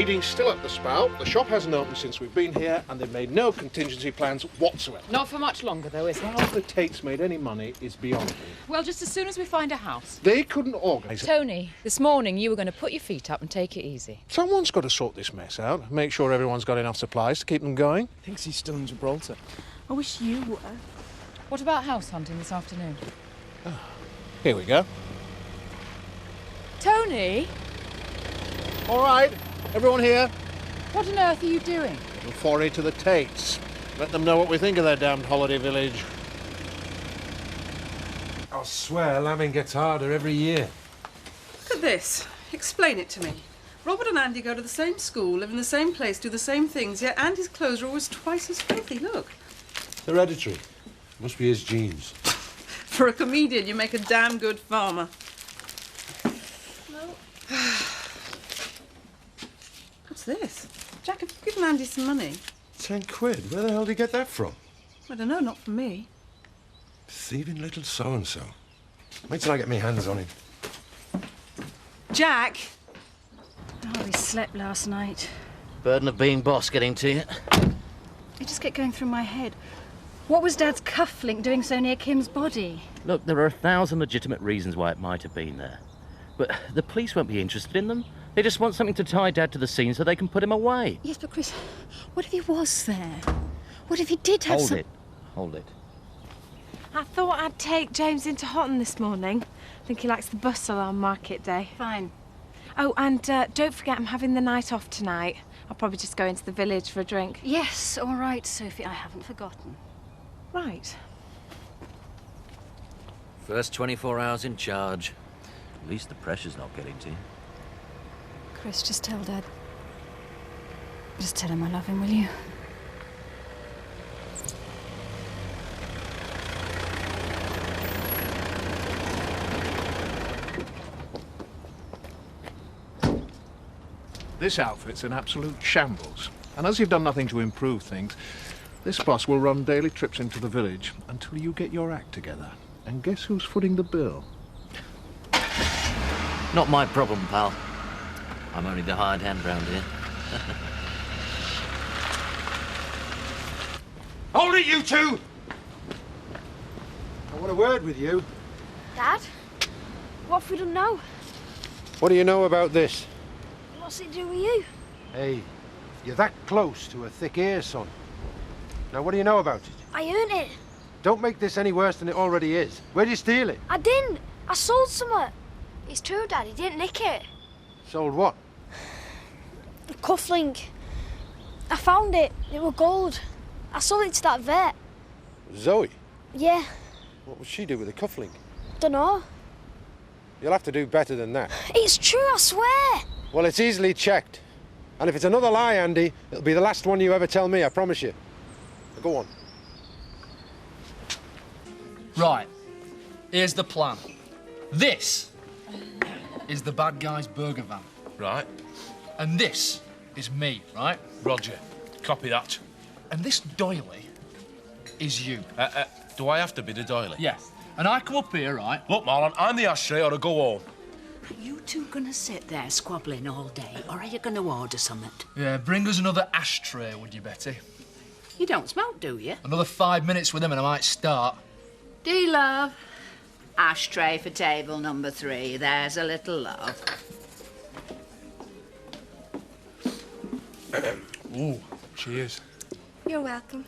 bleeding's still at the spout, the shop hasn't opened since we've been here, and they've made no contingency plans whatsoever. Not for much longer, though, is it? How the Tates made any money is beyond me. Well, just as soon as we find a house. They couldn't organise it. Tony, this morning you were going to put your feet up and take it easy. Someone's got to sort this mess out, make sure everyone's got enough supplies to keep them going. Thinks he's still in Gibraltar. I wish you were. What about house hunting this afternoon? Here we go. Tony? All right, everyone here. What on earth are you doing? Little foray to the Tates. Let them know what we think of their damned holiday village. I swear, lambing gets harder every year. Look at this. Explain it to me. Robert and Andy go to the same school, live in the same place, do the same things, yet Andy's clothes are always twice as filthy. Look. Hereditary. Must be his genes. For a comedian, you make a damn good farmer. What's this? Jack, have you given Andy some money? 10 quid? Where the hell did he get that from? I don't know, not from me. Thieving little so-and-so. Wait till I get my hands on him. Jack! Oh, he slept last night. Burden of being boss getting to you. It just kept going through my head. What was Dad's cufflink doing so near Kim's body? Look, there are 1,000 legitimate reasons why it might have been there. But the police won't be interested in them. They just want something to tie Dad to the scene so they can put him away. Yes, but Chris, what if he was there? What if he did have Hold it. Hold it. I thought I'd take James into Houghton this morning. I think he likes the bustle on market day. Fine. Oh, and don't forget I'm having the night off tonight. I'll probably just go into the village for a drink. Yes, all right, Sophie, I haven't forgotten. Right. First 24 hours in charge. At least the pressure's not getting to you. Chris, just tell Dad. Just tell him I love him, will you? This outfit's an absolute shambles. And as you've done nothing to improve things, this bus will run daily trips into the village until you get your act together. And guess who's footing the bill? Not my problem, pal. I'm only the hired hand round here. Hold it, you two! I want a word with you. Dad? What if we don't know? What do you know about this? What's it do with you? Hey, you're that close to a thick ear, son. Now, what do you know about it? I earned it. Don't make this any worse than it already is. Where'd you steal it? I didn't. I sold some. It's true, Dad. He didn't nick it. Sold what? A cufflink. I found it. It was gold. I sold it to that vet. Zoe? Yeah. What would she do with a cufflink? Dunno. You'll have to do better than that. It's true, I swear. Well, it's easily checked. And if it's another lie, Andy, it'll be the last one you ever tell me, I promise you. Now, go on. Right. Here's the plan. This is the bad guy's burger van. Right. And this is me, right? Roger. Copy that. And this doily is you. Do I have to be the doily? Yes. And I come up here, right? Look, Marlon, I'm the ashtray or to go home. Are you two gonna sit there squabbling all day, or are you gonna order something? Yeah, bring us another ashtray, would you, Betty? You don't smoke, do you? Another 5 minutes with him and I might start. Do you, love? Ashtray for table number 3. There's a little love. Ooh, cheers. You're welcome.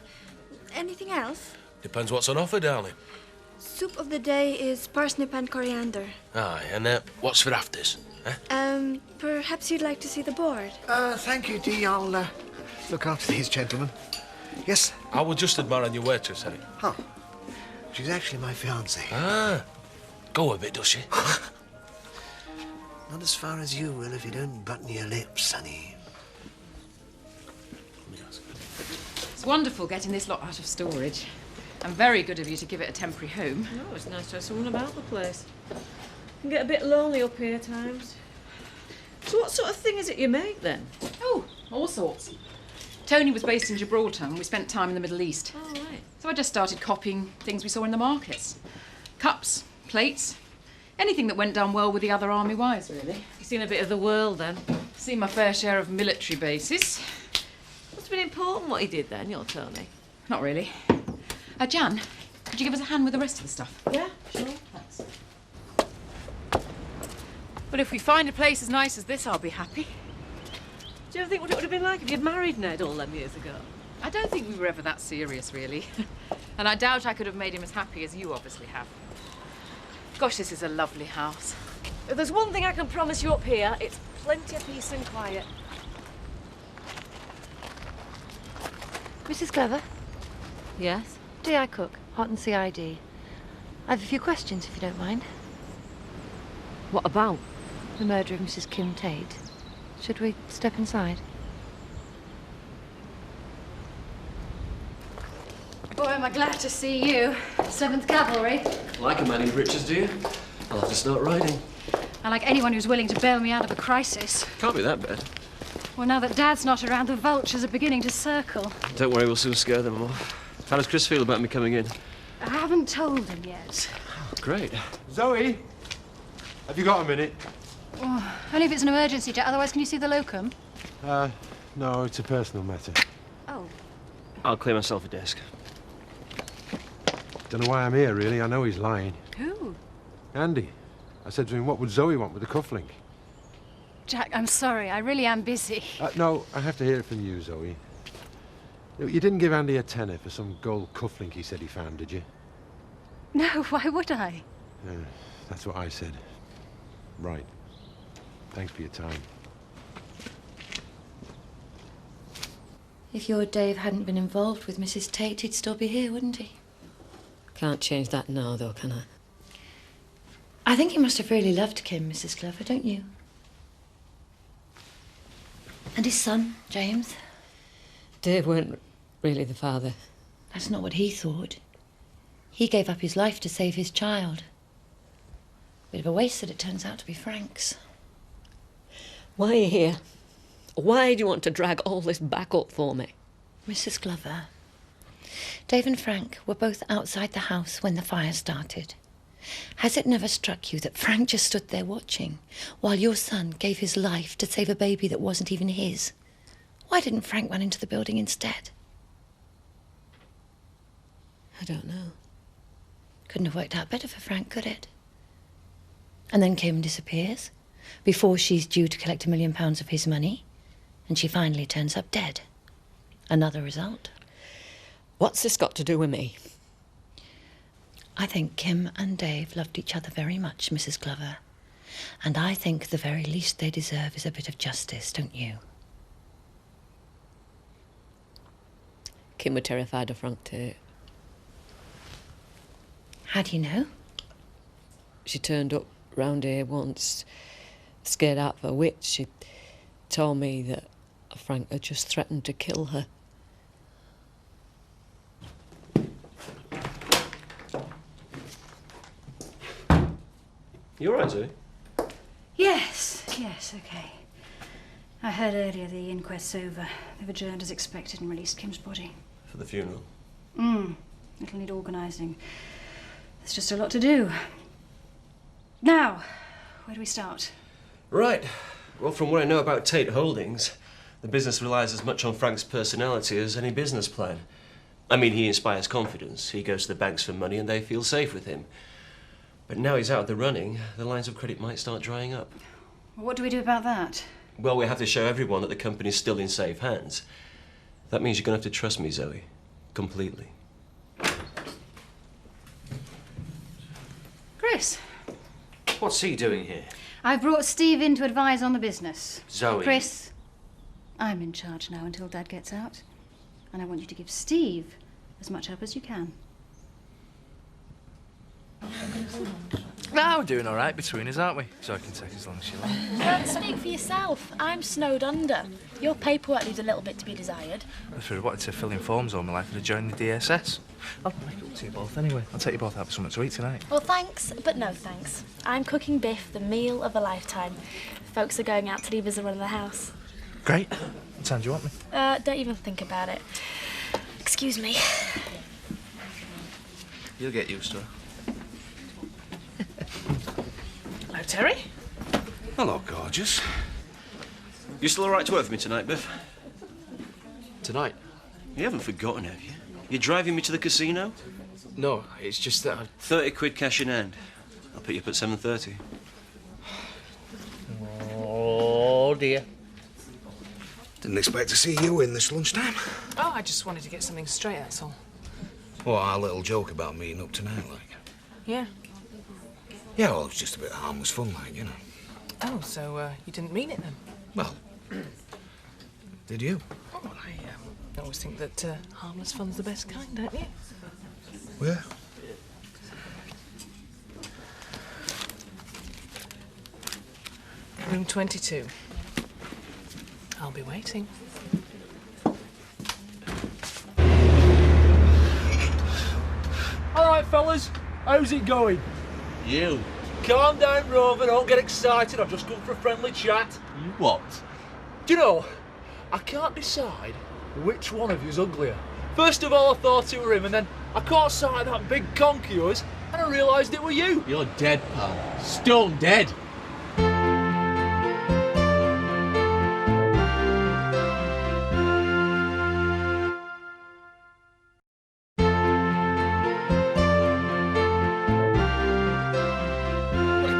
Anything else? Depends what's on offer, darling. Soup of the day is parsnip and coriander. Aye, and what's for afters? Perhaps you'd like to see the board? Thank you, Dee. I'll look after these gentlemen. Yes? I was just admiring your waitress, Harry. Huh. She's actually my fiancée. Ah. Go a bit, does she? Not as far as you will if you don't button your lips, honey. It's wonderful getting this lot out of storage. And very good of you to give it a temporary home. No, it's nice to have someone about the place. Can get a bit lonely up here at times. So what sort of thing is it you make, then? Oh, all sorts. Tony was based in Gibraltar and we spent time in the Middle East. Oh, right. So I just started copying things we saw in the markets. Cups, plates, anything that went down well with the other army wives, really. You've seen a bit of the world, then. Seen my fair share of military bases. Must have been important what he did then, you're Tony. Not really. Jan, could you give us a hand with the rest of the stuff? Yeah, sure. Thanks. Well, if we find a place as nice as this, I'll be happy. Do you ever think what it would have been like if you'd married Ned all them years ago? I don't think we were ever that serious, really. And I doubt I could have made him as happy as you obviously have. Gosh, this is a lovely house. If there's one thing I can promise you up here, it's plenty of peace and quiet. Mrs. Glover, Yes? do I cook? Hot and CID. I have a few questions, if you don't mind. What about? The murder of Mrs. Kim Tate. Should we step inside? Boy, am I glad to see you. 7th Cavalry. Like a man named Richards, do you? I'll have to start riding. I like anyone who's willing to bail me out of a crisis. Can't be that bad. Well, now that Dad's not around, the vultures are beginning to circle. Don't worry, we'll soon scare them off. How does Chris feel about me coming in? I haven't told him yet. Great. Zoe, have you got a minute? Oh, only if it's an emergency, Jack. Otherwise, can you see the locum? No, it's a personal matter. Oh. I'll clear myself a desk. Don't know why I'm here, really. I know he's lying. Who? Andy. I said to him, what would Zoe want with the cufflink? Jack, I'm sorry. I really am busy. No, I have to hear it from you, Zoe. You didn't give Andy a tenner for some gold cufflink he said he found, did you? No, why would I? That's what I said. Right. Thanks for your time. If your Dave hadn't been involved with Mrs. Tate, he'd still be here, wouldn't he? Can't change that now, though, can I? I think he must have really loved Kim, Mrs. Glover, don't you? And his son, James? Dave weren't really the father. That's not what he thought. He gave up his life to save his child. Bit of a waste that it turns out to be Frank's. Why are you here? Why do you want to drag all this back up for me? Mrs. Glover, Dave and Frank were both outside the house when the fire started. Has it never struck you that Frank just stood there watching while your son gave his life to save a baby that wasn't even his? Why didn't Frank run into the building instead? I don't know. Couldn't have worked out better for Frank, could it? And then Kim disappears before she's due to collect £1 million of his money, and she finally turns up dead. Another result. What's this got to do with me? I think Kim and Dave loved each other very much, Mrs. Glover. And I think the very least they deserve is a bit of justice, don't you? Kim were terrified of Frank Tate. How do you know? She turned up round here once, scared out of her wits. She told me that Frank had just threatened to kill her. You all right, Zoe? Yes, okay. I heard earlier the inquest's over. They've adjourned as expected and released Kim's body. For the funeral? It'll need organising. There's just a lot to do. Now, where do we start? Right. Well, from what I know about Tate Holdings, the business relies as much on Frank's personality as any business plan. I mean, he inspires confidence. He goes to the banks for money and they feel safe with him. But now he's out of the running, the lines of credit might start drying up. What do we do about that? Well, we have to show everyone that the company's still in safe hands. That means you're going to have to trust me, Zoe. Completely. Chris. What's he doing here? I've brought Steve in to advise on the business. Zoe. Chris, I'm in charge now until Dad gets out. And I want you to give Steve as much help as you can. No, we're doing all right between us, aren't we? So I can take as long as you like. Don't speak for yourself. I'm snowed under. Your paperwork leaves a little bit to be desired. If I wanted to fill in forms all my life, I'd have joined the DSS. I'll make it up to you both anyway. I'll take you both out for something to eat tonight. Well, thanks, but no thanks. I'm cooking Biff the meal of a lifetime. Folks are going out to leave us a run of the house. Great. What time do you want me? Don't even think about it. Excuse me. You'll get used to her. Hello, Terry. Hello, gorgeous. You still all right to work for me tonight, Biff? Tonight? You haven't forgotten, have you? You're driving me to the casino? No, it's just that 30 quid cash in hand. I'll pick you up at 7:30. Oh, dear. Didn't expect to see you in this lunchtime. Oh, I just wanted to get something straight, that's all. Well, our little joke about meeting up tonight, like. Yeah. Yeah, well, it was just a bit of harmless fun, like, you know. Oh, so you didn't mean it then? Well, did you? Oh, I always think that harmless fun's the best kind, don't you? Where? Room 22. I'll be waiting. All right, fellas, how's it going? You. Calm down, Rover, don't get excited. I've just come for a friendly chat. You what? Do you know, I can't decide which one of you's uglier. First of all, I thought it were him, and then I caught sight of that big conch of yours, and I realised it were you. You're dead, pal. Stone dead.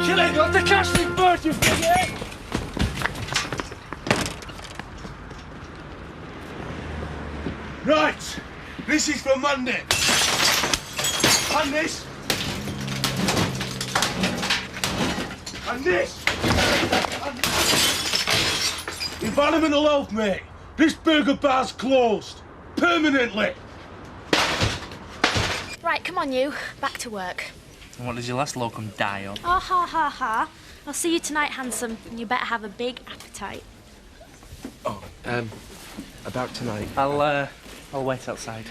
Kill it! You have to catch me first, you figure! Right, this is for Monday. And this. And this. And environmental health, mate. This burger bar's closed. Permanently. Right, come on you. Back to work. And what does your last locum die of? Ah ha ha ha. I'll see you tonight, handsome, and you better have a big appetite. About tonight. I'll wait outside.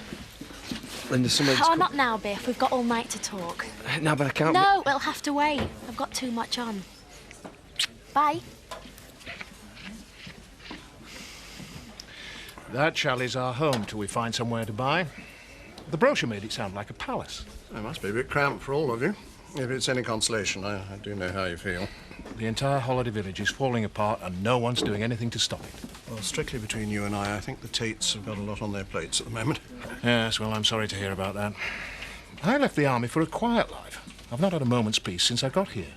Linda, somebody's Oh, not now, Biff. We've got all night to talk. No, but I can't. No, it'll have to wait. I've got too much on. Bye. That chalet's our home till we find somewhere to buy. The brochure made it sound like a palace. It must be a bit cramped for all of you. If it's any consolation, I do know how you feel. The entire holiday village is falling apart and no one's doing anything to stop it. Well, strictly between you and I think the Tates have got a lot on their plates at the moment. Yes, well, I'm sorry to hear about that. I left the army for a quiet life. I've not had a moment's peace since I got here.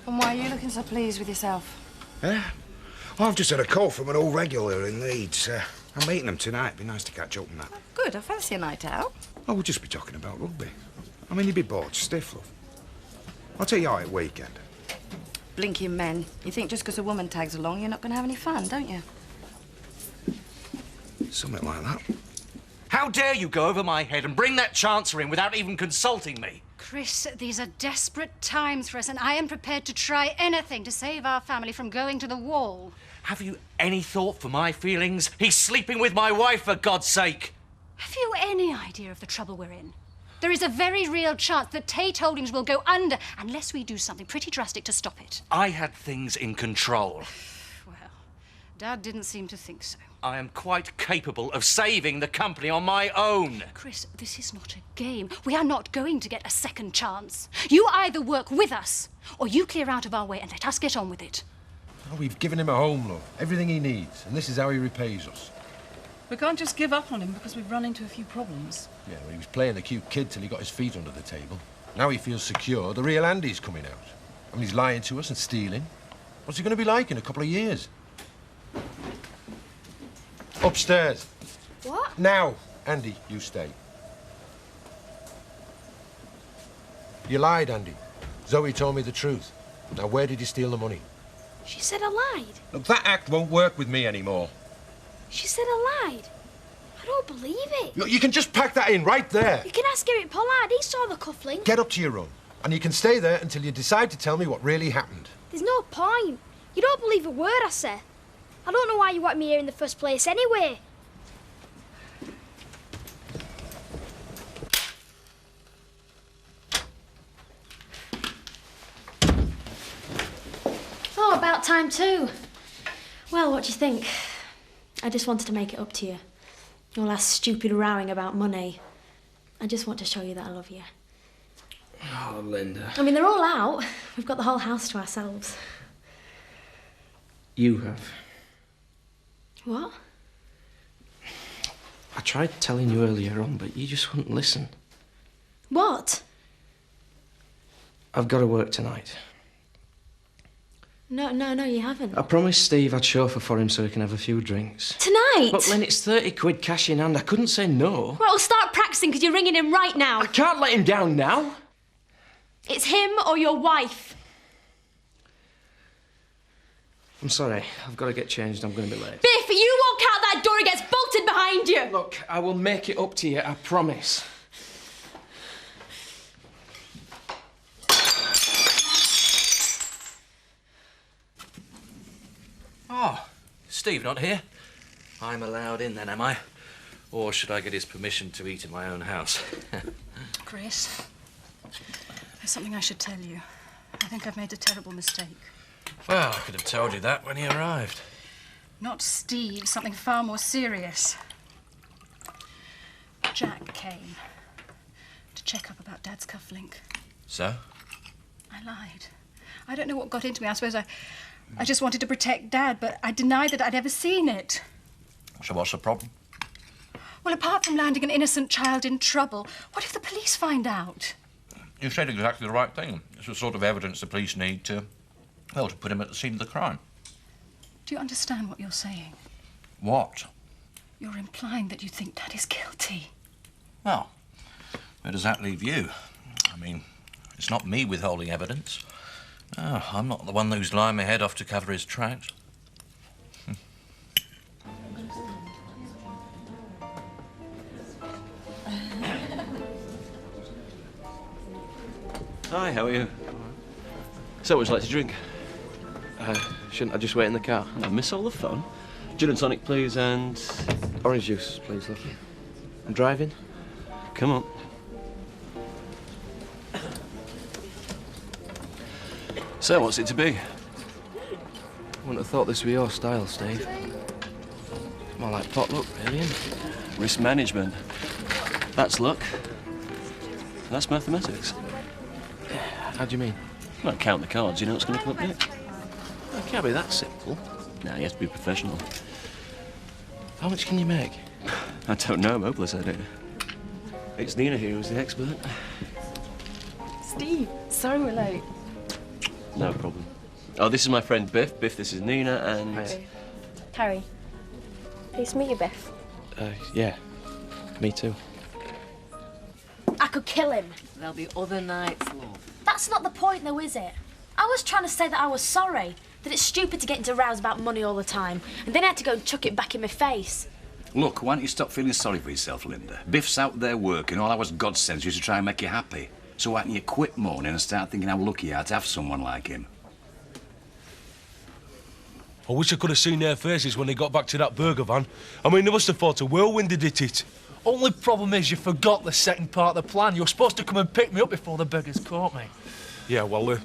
And why are you looking so pleased with yourself? Yeah? I've just had a call from an old regular in Leeds. I'm meeting them tonight. It'd be nice to catch up on that. Good, I fancy a night out. Oh, we'll just be talking about rugby. I mean, you'd be bored stiff, love. I'll take you out at weekend. Blinking men. You think just because a woman tags along, you're not going to have any fun, don't you? Something like that. How dare you go over my head and bring that chancer in without even consulting me? Chris, these are desperate times for us, and I am prepared to try anything to save our family from going to the wall. Have you any thought for my feelings? He's sleeping with my wife, for God's sake. Have you any idea of the trouble we're in? There is a very real chance that Tate Holdings will go under unless we do something pretty drastic to stop it. I had things in control. Well, Dad didn't seem to think so. I am quite capable of saving the company on my own. Chris, this is not a game. We are not going to get a second chance. You either work with us, or you clear out of our way and let us get on with it. Oh, we've given him a home, love. Everything he needs, and this is how he repays us. We can't just give up on him because we've run into a few problems. Yeah, well, he was playing the cute kid till he got his feet under the table. Now he feels secure. The real Andy's coming out. I mean, he's lying to us and stealing. What's he going to be like in a couple of years? Upstairs. What? Now, Andy, you stay. You lied, Andy. Zoe told me the truth. Now, where did you steal the money? She said I lied. Look, that act won't work with me anymore. She said I lied. I don't believe it. Look, you can just pack that in right there. You can ask Eric Pollard. He saw the cufflink. Get up to your room, and you can stay there until you decide to tell me what really happened. There's no point. You don't believe a word I say. I don't know why you want me here in the first place anyway. Oh, about time too. Well, what do you think? I just wanted to make it up to you. All that stupid rowing about money. I just want to show you that I love you. Oh, Linda. I mean, they're all out. We've got the whole house to ourselves. You have. What? I tried telling you earlier on, but you just wouldn't listen. What? I've got to work tonight. No, you haven't. I promised Steve I'd chauffeur for him so he can have a few drinks. Tonight? But Lynn, it's 30 quid cash in hand. I couldn't say no. Well, start practicing because you're ringing him right now. I can't let him down now. It's him or your wife. I'm sorry. I've got to get changed. I'm going to be late. Biff, you walk out that door, it gets bolted behind you. Look, I will make it up to you, I promise. Oh, Steve not here? I'm allowed in then, am I? Or should I get his permission to eat in my own house? Chris, there's something I should tell you. I think I've made a terrible mistake. Well, I could have told you that when he arrived. Not Steve, something far more serious. Jack came to check up about Dad's cufflink. So? I lied. I don't know what got into me. I suppose I just wanted to protect Dad, but I denied that I'd ever seen it. So what's the problem? Well, apart from landing an innocent child in trouble, what if the police find out? You said exactly the right thing. It's the sort of evidence the police need to, well, to put him at the scene of the crime. Do you understand what you're saying? What? You're implying that you think Dad is guilty. Well, where does that leave you? I mean, it's not me withholding evidence. Oh, I'm not the one who's lying my head off to cover his tracks. Hi, how are you? So, would you like to drink? Shouldn't I just wait in the car? I miss all the fun. Gin and tonic, please, and... Orange juice, please, love. I'm driving. Come on. So, what's it to be? Wouldn't have thought this were your style, Steve. More like potluck, really, isn't it? Risk management. That's luck. That's mathematics. How do you mean? Well, count the cards, you know what's going to come up next. It can't be that simple. Nah, you have to be professional. How much can you make? I don't know, I'm hopeless at it. It's Nina here who's the expert. Steve, sorry we're late. No problem. Oh, this is my friend Biff. Biff, this is Nina, and... Hi. Harry, please meet you, Biff. Yeah. Me too. I could kill him. There'll be other nights, love. That's not the point, though, is it? I was trying to say that I was sorry, that it's stupid to get into rows about money all the time, and then I had to go and chuck it back in my face. Look, why don't you stop feeling sorry for yourself, Linda? Biff's out there working, all I was God sends you to try and make you happy. So why don't you quit moaning and start thinking how lucky you are to have someone like him? I wish I could have seen their faces when they got back to that burger van. I mean, they must have thought a whirlwind had hit it. Only problem is you forgot the second part of the plan. You were supposed to come and pick me up before the beggars caught me. Yeah, well,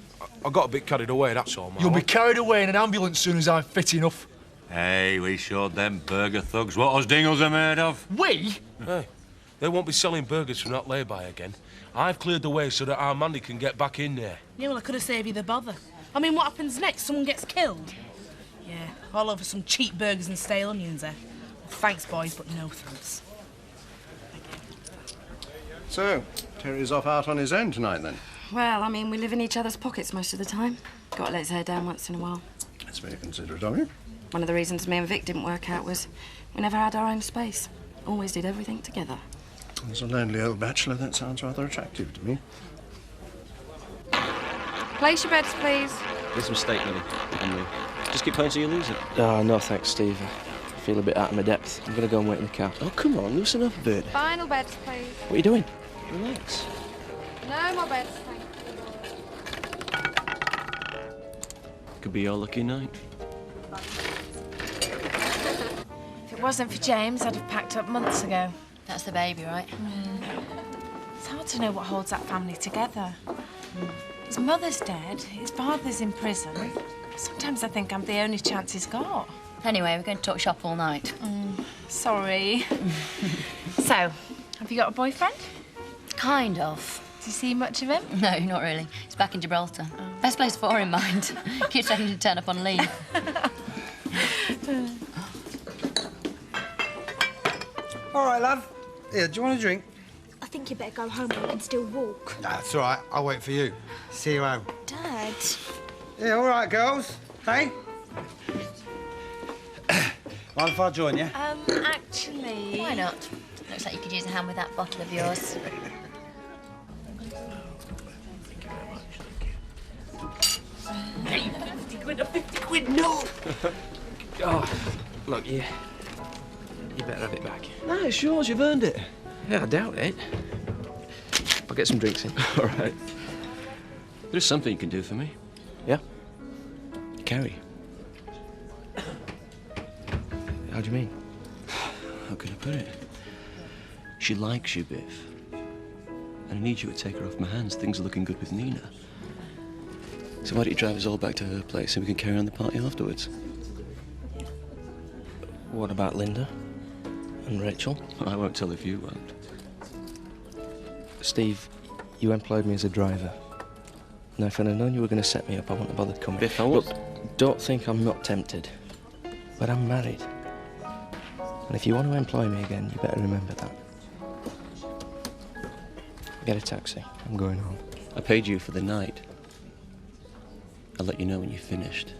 I got a bit carried away, that's all, man. You'll be carried away in an ambulance soon as I'm fit enough. Hey, we showed them burger thugs what us dingles are made of. We? Hey, they won't be selling burgers from that lay-by again. I've cleared the way so that our Mandy can get back in there. Yeah, well, I could have saved you the bother. I mean, what happens next? Someone gets killed? Yeah, all over some cheap burgers and stale onions there. Well, thanks, boys, but no thanks. So, Terry's off out on his own tonight, then? Well, I mean, we live in each other's pockets most of the time. Got to let his hair down once in a while. That's very considerate of you. One of the reasons me and Vic didn't work out was we never had our own space. Always did everything together. As a lonely old bachelor, that sounds rather attractive to me. Place your bets, please. There's some steak, Millie. Emily. Just keep playing till you lose it. Oh, no, thanks, Steve. I feel a bit out of my depth. I'm going to go and wait in the car. Oh, come on, loosen up a bit. Final bets, please. What are you doing? Relax. No more bets, thank you. Could be your lucky night. If it wasn't for James, I'd have packed up months ago. That's the baby, right? It's hard to know what holds that family together. His mother's dead, his father's in prison. Sometimes I think I'm the only chance he's got. Anyway, we're going to talk shop all night. Sorry. So, have you got a boyfriend? Kind of. you see much of him? No, not really. He's back in Gibraltar. Best place for him, mind. Keeps having to turn up on leave. All right, love. Here, do you want a drink? I think you better go home where you can still walk. Nah, it's all right. I'll wait for you. See you home. Dad. Yeah, all right, girls. Hey? Mind if I join you? Actually... Why not? Looks like you could use a hand with that bottle of yours. Hey, 50 quid or 50 quid, no! Oh, look, you better have it back. No, it's yours. You've earned it. Yeah, I doubt it. I'll get some drinks in. All right. There's something you can do for me. Yeah? Carrie. How do you mean? How can I put it? She likes you, Biff. And I need you to take her off my hands. Things are looking good with Nina. So why don't you drive us all back to her place and we can carry on the party afterwards? What about Linda? And Rachel? I won't tell if you won't. Steve, you employed me as a driver. Now, if I'd have known you were going to set me up, I wouldn't have bothered coming. Biff, I was... Look, don't think I'm not tempted. But I'm married. And if you want to employ me again, you better remember that. Get a taxi. I'm going home. I paid you for the night. I'll let you know when you've finished.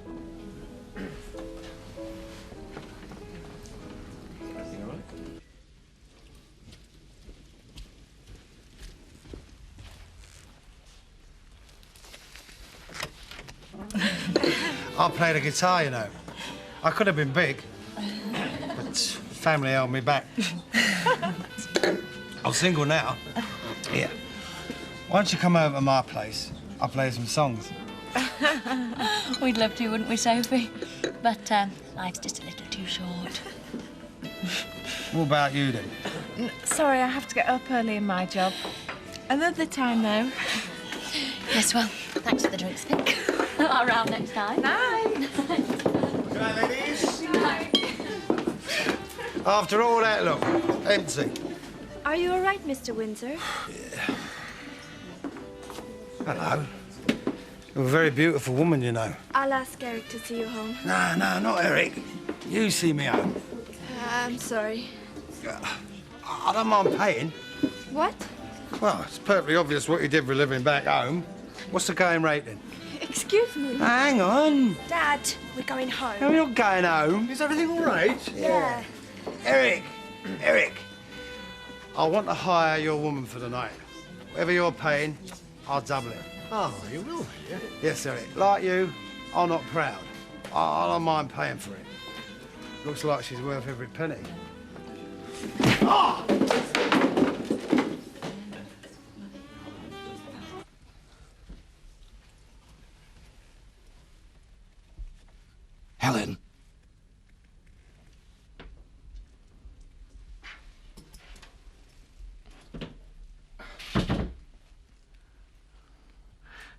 I played the guitar, you know. I could have been big, but family held me back. I'm single now. Here. Why don't you come over to my place? I'll play some songs. We'd love to, wouldn't we, Sophie? But life's just a little too short. What about you, then? Sorry, I have to get up early in my job. Another time, though. Yes, well, thanks for the drinks, Vic. I'll round next time. Night. Good night, ladies. After all that, look, empty. Are you all right, Mr. Windsor? Hello. You're a very beautiful woman, you know. I'll ask Eric to see you home. No, not Eric. You see me home. I'm sorry. I don't mind paying. What? Well, it's perfectly obvious what you did for a living back home. What's the going rate, then? Excuse me. Hang on. Dad, we're going home. No, you're going home. Is everything all right? Yeah. Eric, I want to hire your woman for the night. Whatever you're paying, I'll double it. Oh, you will, yeah? Yes, Eric. Like you, I'm not proud. I don't mind paying for it. Looks like she's worth every penny. Ah! Helen.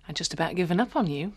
I'd just about given up on you.